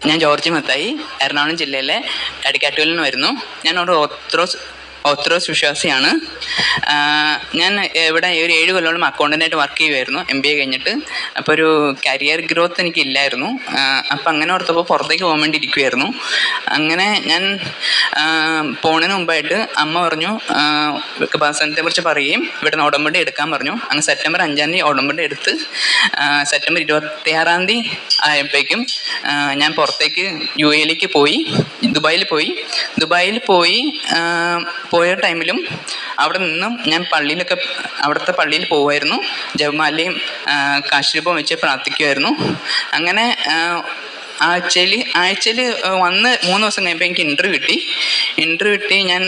ഞാൻ ജോർജ് മത്തായി, എറണാകുളം ജില്ലയിലെ എടക്കാട്ടുകലിൽ നിന്ന് വരുന്നു. ഞാൻ ഒരു ഓർത്തഡോക്സ് വിശ്വാസിയാണ്. ഞാൻ ഇവിടെ ഒരു 7 കൊല്ലത്തോളം അക്കൗണ്ടൻ്റായിട്ട് വർക്ക് ചെയ്യുമായിരുന്നു, MBA കഴിഞ്ഞിട്ട്. അപ്പോൾ ഒരു കരിയർ ഗ്രോത്ത് എനിക്ക് ഇല്ലായിരുന്നു. അപ്പം അങ്ങനെ ഓർത്തപ്പോൾ പുറത്തേക്ക് പോകാൻ വേണ്ടി ഇരിക്കുമായിരുന്നു. അങ്ങനെ ഞാൻ പോണതിന് മുമ്പായിട്ട് അമ്മ പറഞ്ഞു, കൃപാസനത്തെക്കുറിച്ച് പറയുകയും ഇവിടെ നിന്ന് ഉടമ്പടി എടുക്കാൻ പറഞ്ഞു. അങ്ങ് സെപ്റ്റംബർ 5-ാം തീയതി ഉടമ്പടി എടുത്ത് സെപ്റ്റംബർ 26-ാം തീയതി ആയപ്പോഴേക്കും ഞാൻ പുറത്തേക്ക് UAE പോയി, ദുബായിൽ പോയ ടൈമിലും അവിടെ നിന്നും ഞാൻ അവിടുത്തെ പള്ളിയിൽ പോകുമായിരുന്നു. ജപമാലയും കാശിരൂപം വെച്ച് പ്രാർത്ഥിക്കുമായിരുന്നു. അങ്ങനെ ആഴ്ചയിൽ വന്ന് 3 ദിവസം കഴിയുമ്പോൾ എനിക്ക് ഇൻ്റർവ്യൂ കിട്ടി. ഞാൻ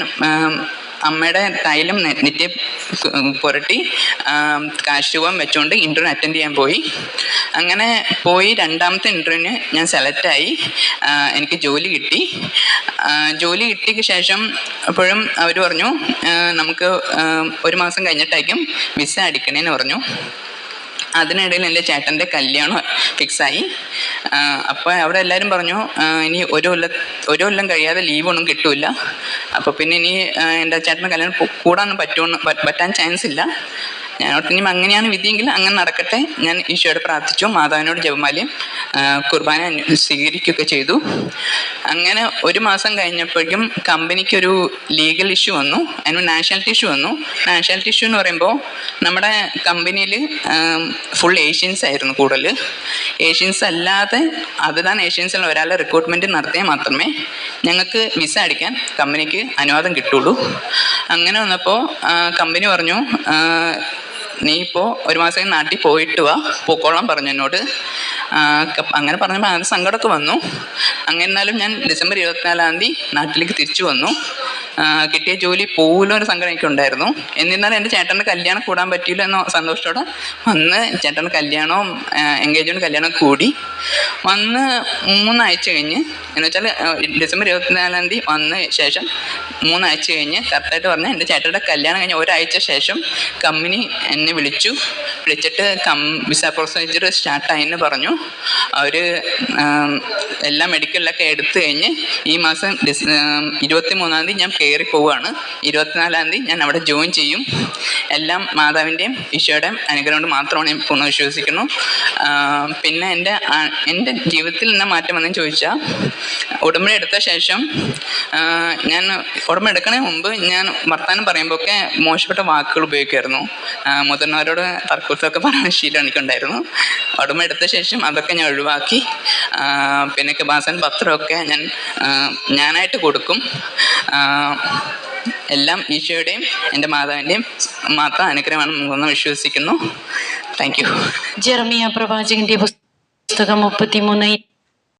അമ്മയുടെ തൈലം നെറ്റി പുരട്ടി കാശുരൂപം വെച്ചുകൊണ്ട് ഇൻ്റർവ്യൂ അറ്റൻഡ് ചെയ്യാൻ പോയി. അങ്ങനെ പോയി 2ാമത്തെ ഇൻ്റർവ്യൂവിന് ഞാൻ സെലക്റ്റായി. എനിക്ക് ജോലി കിട്ടിയ ശേഷം അപ്പോഴും അവർ പറഞ്ഞു, നമുക്ക് 1 മാസം കഴിഞ്ഞിട്ടായിരിക്കും വിസ അടിക്കണേന്ന് പറഞ്ഞു. അതിനിടയിൽ എൻ്റെ ചേട്ടൻ്റെ കല്യാണം ഫിക്സായി. അപ്പോൾ അവിടെ എല്ലാവരും പറഞ്ഞു, ഇനി ഒരു കൊല്ലം കഴിയാതെ ലീവൊന്നും കിട്ടില്ല. അപ്പോൾ പിന്നെ ഇനി എൻ്റെ ചേട്ടൻ്റെ കല്യാണം പറ്റാൻ ചാൻസ് ഇല്ല. ഞാനോട്ട് ഇനി അങ്ങനെയാണ് വിധിയെങ്കിൽ അങ്ങനെ നടക്കട്ടെ. ഞാൻ ഈശോയോട് പ്രാർത്ഥിച്ചു, മാതാവിനോട് ജപമാലയും കുർബാന സ്വീകരിക്കുകയൊക്കെ ചെയ്തു. അങ്ങനെ 1 മാസം കഴിഞ്ഞപ്പോഴേക്കും കമ്പനിക്കൊരു ലീഗൽ ഇഷ്യൂ വന്നു, അതിന് നാഷണാലിറ്റി ഇഷ്യൂ എന്ന് പറയുമ്പോൾ നമ്മുടെ കമ്പനിയിൽ ഫുൾ ഏഷ്യൻസ് ആയിരുന്നു കൂടുതൽ. ഏഷ്യൻസ് അല്ലാതെ ഏഷ്യൻസിൽ ഒരാളെ റിക്രൂട്ട്മെൻറ്റ് നടത്തിയാൽ മാത്രമേ ഞങ്ങൾക്ക് വിസ അടിക്കാൻ കമ്പനിക്ക് അനുവാദം കിട്ടുള്ളൂ. അങ്ങനെ വന്നപ്പോൾ കമ്പനി പറഞ്ഞു, നീ ഇപ്പോൾ 1 മാസം നാട്ടിൽ പോയിക്കോളാൻ പറഞ്ഞു എന്നോട്. അങ്ങനെ പറഞ്ഞപ്പോൾ അത് സങ്കടമൊക്കെ വന്നു. അങ്ങനെ എന്നാലും ഞാൻ ഡിസംബർ 24-ാം തീയതി നാട്ടിലേക്ക് തിരിച്ചു വന്നു. കിട്ടിയ ജോലി പോലും ഒരു സങ്കടം എനിക്കുണ്ടായിരുന്നു. എന്നിരുന്നാലും എൻ്റെ ചേട്ടൻ്റെ കല്യാണം കൂടാൻ പറ്റിയില്ല എന്ന സന്തോഷത്തോടെ വന്ന് ചേട്ടൻ്റെ എൻഗേജ്മെൻറ്റ് കൂടി വന്ന് 3 ആഴ്ച കഴിഞ്ഞ്, എന്ന് വെച്ചാൽ ഡിസംബർ 24-ാം തീയതി വന്ന ശേഷം 3 ആഴ്ച കഴിഞ്ഞ് കറക്റ്റായിട്ട് പറഞ്ഞാൽ എൻ്റെ ചേട്ടൻ്റെ കല്യാണം കഴിഞ്ഞ് 1 ആഴ്ച ശേഷം കമ്പനി എന്നെ വിളിച്ചിട്ട് വിസ പ്രൊസീജിയർ സ്റ്റാർട്ടായെന്ന് പറഞ്ഞു. അവർ എല്ലാ മെഡിക്കലിലൊക്കെ എടുത്തു കഴിഞ്ഞ് ഈ മാസം 23-ാം തീയതി ഞാൻ കയറി പോവുകയാണ്. 24-ാം തീയതി ഞാൻ അവിടെ ജോയിൻ ചെയ്യും. എല്ലാം മാതാവിൻ്റെയും ഈശോയുടെയും അനുഗ്രഹം കൊണ്ട് മാത്രമാണ് ഞാൻ പൂർണ്ണ വിശ്വസിക്കുന്നു. പിന്നെ എൻ്റെ ജീവിതത്തിൽ നിന്ന് മാറ്റം വന്നെന്ന് ചോദിച്ചാൽ, ഉടമ്പടി എടുത്ത ശേഷം ഞാൻ ഉടമ്പടി എടുക്കണേ മുമ്പ് ഞാൻ വർത്തമാനം പറയുമ്പോഴൊക്കെ മോശപ്പെട്ട വാക്കുകൾ ഉപയോഗിക്കുമായിരുന്നു. മുതിർന്നവരോട് തർക്കത്തൊക്കെ പറയുന്ന ശീലം എനിക്കുണ്ടായിരുന്നു. ഉടമ്പടി എടുത്ത ശേഷം അതൊക്കെ ഞാൻ ഒഴിവാക്കി. പിന്നെ കൃപാസന പത്രമൊക്കെ ഞാനായിട്ട് കൊടുക്കും. എല്ലാം ഈശോയുടെയും എൻ്റെ മാതാവിൻ്റെയും മാത്രം അനുഗ്രഹമാണെന്ന് വിശ്വസിക്കുന്നു. Thank you. ജെറമിയ പ്രവാചകന്റെ പുസ്തകം 33